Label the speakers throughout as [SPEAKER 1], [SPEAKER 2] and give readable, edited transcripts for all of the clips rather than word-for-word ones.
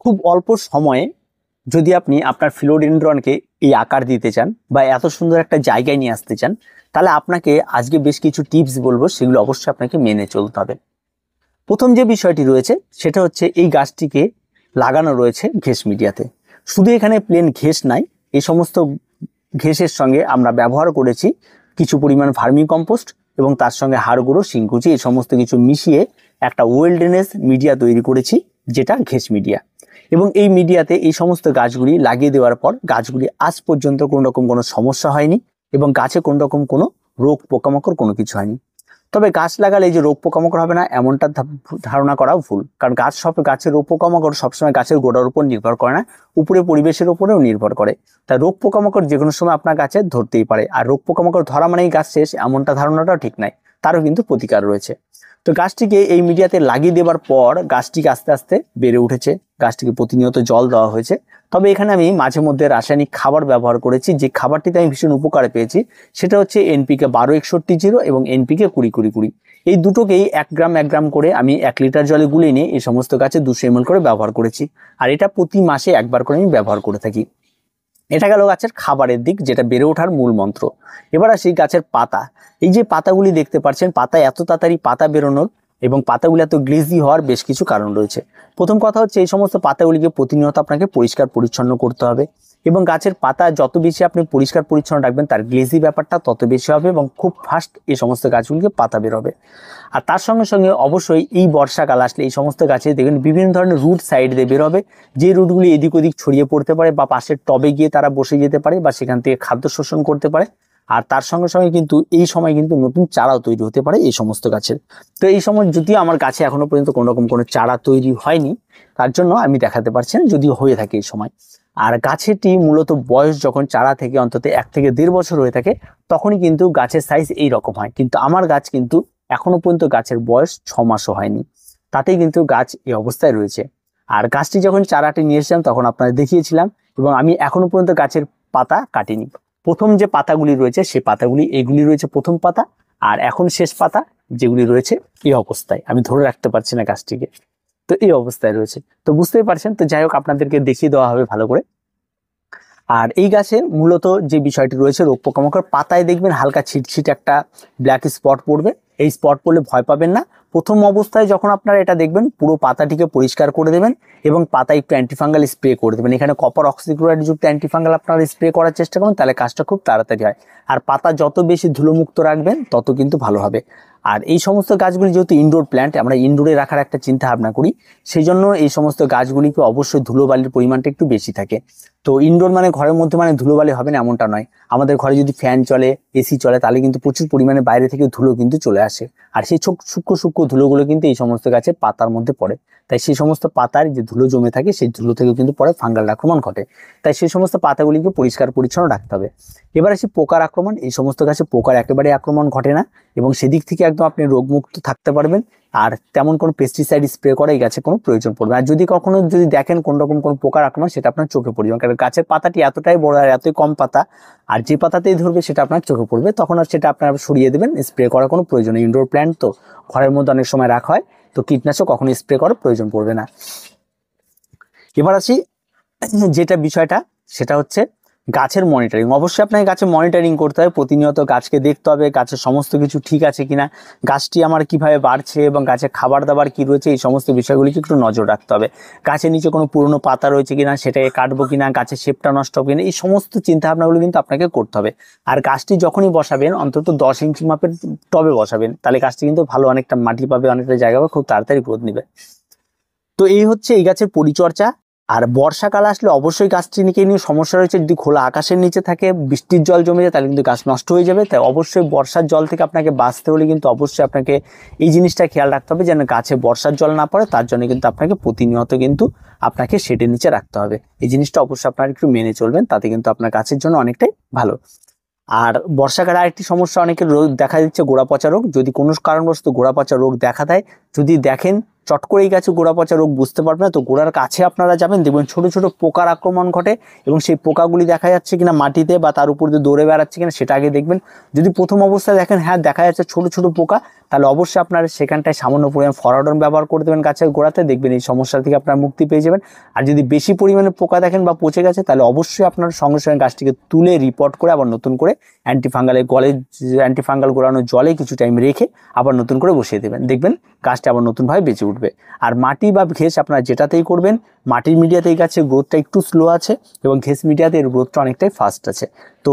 [SPEAKER 1] খুব অল্প সময়ে যদি আপনি আপনার ফিলোডেনড্রনকে এই আকার দিতে চান বা এত সুন্দর একটা জায়গায় নিয়ে আসতে চান, তাহলে আপনাকে আজকে বেশ কিছু টিপস বলবো, সেগুলো অবশ্যই আপনাকে মেনে চলতে হবে। প্রথম যে বিষয়টি রয়েছে সেটা হচ্ছে এই গাছটিকে লাগানো রয়েছে ঘেঁস মিডিয়াতে। শুধু এখানে প্লেন ঘেঁস নাই, এই সমস্ত ঘেঁসের সঙ্গে আমরা ব্যবহার করেছি কিছু পরিমাণ ভার্মি কম্পোস্ট এবং তার সঙ্গে হাড় গুঁড়ো, শিংকুচি, এই সমস্ত কিছু মিশিয়ে একটা ওয়েলডেনেস মিডিয়া তৈরি করেছি, যেটা ঘেঁস মিডিয়া। এবং এই মিডিয়াতে এই সমস্ত গাছগুলি লাগিয়ে দেওয়ার পর গাছগুলি আজ পর্যন্ত কোনো রকম কোনো সমস্যা হয়নি এবং গাছে কোনো রকম কোনো রোগ পোকামাকড় কোনো কিছু হয়নি। তবে গাছ লাগালে এই যে রোগ পোকামাকড় হবে না, এমনটা ধারণা করাও ভুল। কারণ গাছের রোগ পোকামাকড় সবসময় গাছের গোড়ার উপর নির্ভর করে না, উপরে পরিবেশের উপরেও নির্ভর করে। তাই রোগ পোকামাকড় যে কোনো সময় আপনার গাছে ধরতেই পারে। আর রোগ পোকামাকড় ধরা মানেই গাছ শেষ, এমনটা ধারণাটাও ঠিক নাই, তারও কিন্তু প্রতিকার রয়েছে। তো গাছটিকে এই মিডিয়াতে লাগিয়ে দেওয়ার পর গাছটিকে আস্তে আস্তে বেড়ে উঠেছে, গাছটিকে প্রতিনিয়ত জল দেওয়া হয়েছে। তবে এখানে আমি মাঝে মধ্যে রাসায়নিক খাবার ব্যবহার করেছি, যে খাবারটিতে আমি ভীষণ উপকারে পেয়েছি সেটা হচ্ছে NPK 1261 এবং NPK 20-20-20। এই দুটোকেই 1 গ্রাম করে আমি 1 লিটার জলে গুলিয়ে নিয়ে এই সমস্ত গাছে 200 ml করে ব্যবহার করেছি। আর এটা প্রতি মাসে একবার করে আমি ব্যবহার করে থাকি। এটা গেল গাছের খাবারের দিক, যেটা বেড়ে ওঠার মূল মন্ত্র। এবার আসি গাছের পাতা। এই যে পাতাগুলি দেখতে পাচ্ছেন, পাতা এত তাড়াতাড়ি পাতা বেরোনোর এবং পাতাগুলি এত গ্লেজি হওয়ার বেশ কিছু কারণ রয়েছে। প্রথম কথা হচ্ছে এই সমস্ত পাতাগুলিকে প্রতিনিয়ত আপনাকে পরিষ্কার পরিচ্ছন্ন করতে হবে এবং গাছের পাতা যত বেশি আপনি পরিষ্কার পরিচ্ছন্ন রাখবেন তার গ্লেজি ব্যাপারটা তত বেশি হবে এবং খুব ফাস্ট এই সমস্ত গাছগুলিকে পাতা বেরোবে। আর তার সঙ্গে সঙ্গে অবশ্যই এই বর্ষাকাল আসলে এই সমস্ত গাছে দেখবেন বিভিন্ন ধরনের রুট সাইড দিয়ে বেরোবে, যে রুটগুলি এদিক ওদিক ছড়িয়ে পড়তে পারে বা পাশের টবে গিয়ে তারা বসে যেতে পারে বা সেখান থেকে খাদ্য শোষণ করতে পারে। আর তার সঙ্গে সঙ্গে কিন্তু এই সময় কিন্তু নতুন চারাও তৈরি হতে পারে এই সমস্ত গাছের। তো এই সময় যদিও আমার গাছে এখনো পর্যন্ত কোনো রকম কোনো চারা তৈরি হয়নি, তার জন্য আমি দেখাতে পারছি না, যদিও হয়ে থাকে এই সময়। আর গাছেটি মূলত বয়স যখন চারা থেকে অন্তত 1 থেকে 1.5 বছর হয়ে থাকে, তখনই কিন্তু গাছের সাইজ এই রকম হয়। কিন্তু আমার গাছ কিন্তু এখনো পর্যন্ত গাছের বয়স 6 মাসও হয়নি, তাতেই কিন্তু গাছ এই অবস্থায় রয়েছে। আর গাছটি যখন চারাটি নিয়ে এসেছিলাম তখন আপনাদের দেখিয়েছিলাম এবং আমি এখনো পর্যন্ত গাছের পাতা কাটিনি। প্রথম যে পাতাগুলি রয়েছে সেই পাতাগুলি এগুলি রয়েছে প্রথম পাতা, আর এখন শেষ পাতা যেগুলি রয়েছে এই অবস্থায়। আমি ধরে রাখতে পারছি না গাছটিকে, তো এই অবস্থায় রয়েছে। তো বুঝতেই পারছেন। তো যাই হোক, আপনাদেরকে দেখিয়ে দেওয়া হবে ভালো করে। আর এই গাছে মূলত যে বিষয়টি রয়েছে রোগ পোকামাকড়, পাতায় দেখবেন হালকা ছিটছিট একটা ব্ল্যাক স্পট পড়বে। এই স্পট পড়লে ভয় পাবেন না। প্রথম অবস্থায় যখন আপনারা এটা দেখবেন, পুরো পাতাটিকে পরিষ্কার করে দেবেন এবং পাতায় একটু অ্যান্টিফাঙ্গাল স্প্রে করে দেবেন। এখানে কপার অক্সিক্লোরাইড যুক্ত অ্যান্টিফাঙ্গাল আপনারা স্প্রে করার চেষ্টা করুন, তাহলে কাজটা খুব তাড়াতাড়ি হয়। আর পাতা যত বেশি ধুলোমুক্ত রাখবেন তত কিন্তু ভালো হবে। আর এই সমস্ত গাছগুলি যেহেতু ইনডোর প্ল্যান্ট, আমরা ইনডোরে রাখার একটা চিন্তা ভাবনা করি, সেই জন্য এই সমস্ত গাছগুলিকে অবশ্যই ধুলোবালির পরিমাণটা একটু বেশি থাকে। তো ইনডোর মানে ঘরের মধ্যে মানে ধুলোবালি হবে না এমনটা নয়। আমাদের ঘরে যদি ফ্যান চলে, এসি চলে, তাহলে কিন্তু প্রচুর পরিমাণে বাইরে থেকে ধুলো কিন্তু চলে আসে। আর সেই সূক্ষ্ম সূক্ষ্ম ধুলোগুলো কিন্তু এই সমস্ত গাছের পাতার মধ্যে পড়ে। তাই সেই সমস্ত পাতার যে ধুলো জমে থাকে সেই ধুলো থেকে কিন্তু পরে ফাঙ্গাল আক্রমণ ঘটে। তাই সেই সমস্ত পাতাগুলিকে পরিষ্কার পরিচ্ছন্ন রাখতে হবে। এবার আসি পোকার আক্রমণ। এই সমস্ত গাছে পোকার একেবারে আক্রমণ ঘটে না এবং সেদিক থেকে একদম আপনি রোগমুক্ত থাকতে পারবেন। আর তেমন কোনো পেস্টিসাইড স্প্রে করা এই গাছে কোনো প্রয়োজন পড়বে। আর যদি কখনো যদি দেখেন কোন রকম কোনো পোকার আক্রমণ, সেটা আপনার চোখে পড়বে, কারণ গাছের পাতাটি এতটাই বড় আর এতই কম পাতা, আর যে পাতাতেই ধরবে সেটা আপনার চোখে পড়বে, তখন আর সেটা আপনার সরিয়ে দেবেন। স্প্রে করার কোনো প্রয়োজন নেই। ইনডোর প্ল্যান্ট তো ঘরের মধ্যে অনেক সময় রাখা হয়, তো কীটনাশক কখনো স্প্রে করার প্রয়োজন পড়বে না। এবার আসি যেটা বিষয়টা, সেটা হচ্ছে গাছের মনিটরিং। অবশ্যই আপনাকে গাছের মনিটরিং করতে হবে, প্রতিনিয়ত গাছকে দেখতে হবে গাছের সমস্ত কিছু ঠিক আছে কিনা, গাছটি আমার কিভাবে বাড়ছে এবং গাছের খাবার দাবার কি রয়েছে, এই সমস্ত বিষয়গুলিকে একটু নজর রাখতে হবে। গাছের নিচে কোনো পুরনো পাতা রয়েছে কিনা, সেটাকে কাটবো কিনা, গাছের শেপটা নষ্ট হবে কিনা, এই সমস্ত চিন্তা ভাবনাগুলো কিন্তু আপনাকে করতে হবে। আর গাছটি যখনই বসাবেন অন্তত 10 ইঞ্চি মাপের টবে বসাবেন, তাহলে গাছটি কিন্তু ভালো অনেকটা মাটি পাবে, অনেকটা জায়গা পাবে, খুব তাড়াতাড়ি গ্রোথ নেবে। তো এই হচ্ছে এই গাছের পরিচর্যা। আর বর্ষাকাল আসলে অবশ্যই গাছটিকে নিয়ে সমস্যা রয়েছে। যদি খোলা আকাশের নিচে থাকে, বৃষ্টির জল জমে যায়, তাহলে কিন্তু গাছ নষ্ট হয়ে যাবে। তাই অবশ্যই বর্ষার জল থেকে আপনাকে বাঁচতে হলে কিন্তু অবশ্যই আপনাকে এই জিনিসটা খেয়াল রাখতে হবে যেন গাছে বর্ষার জল না পড়ে। তার জন্য কিন্তু আপনাকে প্রতিনিয়ত কিন্তু আপনাকে শেডের নিচে রাখতে হবে। এই জিনিসটা অবশ্যই আপনারা একটু মেনে চলবেন, তাতে কিন্তু আপনার গাছের জন্য অনেকটাই ভালো। আর বর্ষাকালে আরেকটি সমস্যা অনেকের রোগ দেখা দিচ্ছে, গোড়া পচা রোগ। যদি কোনো কারণবশত গোড়া পচা রোগ দেখা দেয়, যদি দেখেন চট করে এই গাছে গোড়া পচা রোগ বুঝতে পারবে না। তো গোড়ার কাছে আপনারা যাবেন, দেখবেন ছোট ছোট পোকার আক্রমণ ঘটে এবং সেই পোকাগুলি দেখা যাচ্ছে কিনা মাটিতে বা তার উপর দিয়ে দৌড়ে বেড়াচ্ছে কিনা সেটা আগে দেখবেন। যদি প্রথম অবস্থায় দেখেন হ্যাঁ দেখা যাচ্ছে ছোট ছোট পোকা, তাহলে অবশ্যই আপনারা সেখানটায় সামান্য পরিমাণ ফরাডন ব্যবহার করে দেবেন গাছের গোড়াতে, দেখবেন এই সমস্যা থেকে আপনারা মুক্তি পেয়ে যাবেন। আর যদি বেশি পরিমাণে পোকা দেখেন বা পচে গেছে, তাহলে অবশ্যই আপনার সঙ্গে সঙ্গে গাছটিকে তুলে রিপোর্ট করে আবার নতুন করে অ্যান্টিফাঙ্গাল গোড়ানো জলে কিছু টাইম রেখে আবার নতুন করে বসিয়ে দেবেন, দেখবেন গাছটা আবার নতুনভাবে বেঁচে উঠবে। আর মাটি বা ঘেস আপনারা যেটাতেই করবেন, মাটির মিডিয়াতে এই গাছের গ্রোথটা একটু স্লো আছে এবং ঘেস মিডিয়াতে এর গ্রোথটা অনেকটাই ফাস্ট আছে। তো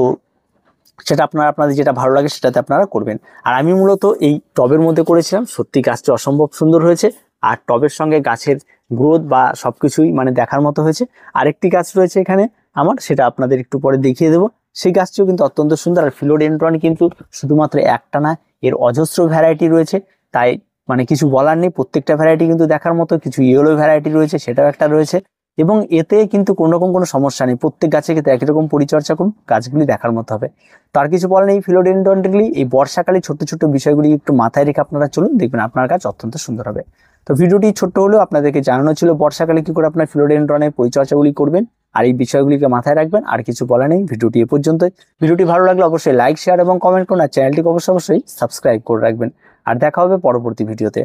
[SPEAKER 1] সেটা আপনাদের যেটা ভালো লাগে সেটাতে আপনারা করবেন। আর আমি মূলত এই টবের মধ্যে করেছিলাম, সত্যি গাছটি অসম্ভব সুন্দর হয়েছে। আর টবের সঙ্গে গাছের গ্রোথ বা সবকিছুই মানে দেখার মতো হয়েছে। আরেকটি গাছ রয়েছে এখানে আমার, সেটা আপনাদের একটু পরে দেখিয়ে দেবো। সেই গাছটিও কিন্তু অত্যন্ত সুন্দর। আর ফিলোডেন্ড্রন কিন্তু শুধুমাত্র একটা না, এর অজস্র ভ্যারাইটি রয়েছে, তাই মানে কিছু বলার নেই। প্রত্যেকটা ভ্যারাইটি কিন্তু দেখার মতো। কিছু ইয়েলো ভ্যারাইটি রয়েছে, সেটাও একটা রয়েছে। এবং এতে কিন্তু কোনো রকম কোনো সমস্যা নেই, প্রত্যেক গাছে কিন্তু একই রকম পরিচর্যা করুন, গাছগুলি দেখার মতো হবে। তার কিছু বলার নেই। ফিলোডেন্ড্রনগুলি এই বর্ষাকালে ছোট ছোট বিষয়গুলি একটু মাথায় রেখে আপনারা চলুন, দেখবেন আপনার গাছ অত্যন্ত সুন্দর হবে। তো ভিডিওটি ছোট্ট হলেও আপনাদেরকে জানানো ছিল বর্ষাকালে কি করে আপনার ফিলোডেন্ড্রনের পরিচর্যাগুলি করবেন আর এই বিষয়গুলিকে মাথায় রাখবেন। আর কিছু বলা নেই, ভিডিওটি এ পর্যন্তই। ভিডিওটি ভালো লাগলে অবশ্যই লাইক, শেয়ার এবং কমেন্ট করুন। আর চ্যানেলটিকে অবশ্যই সাবস্ক্রাইব করে রাখবেন। আর দেখা হবে পরবর্তী ভিডিওতে।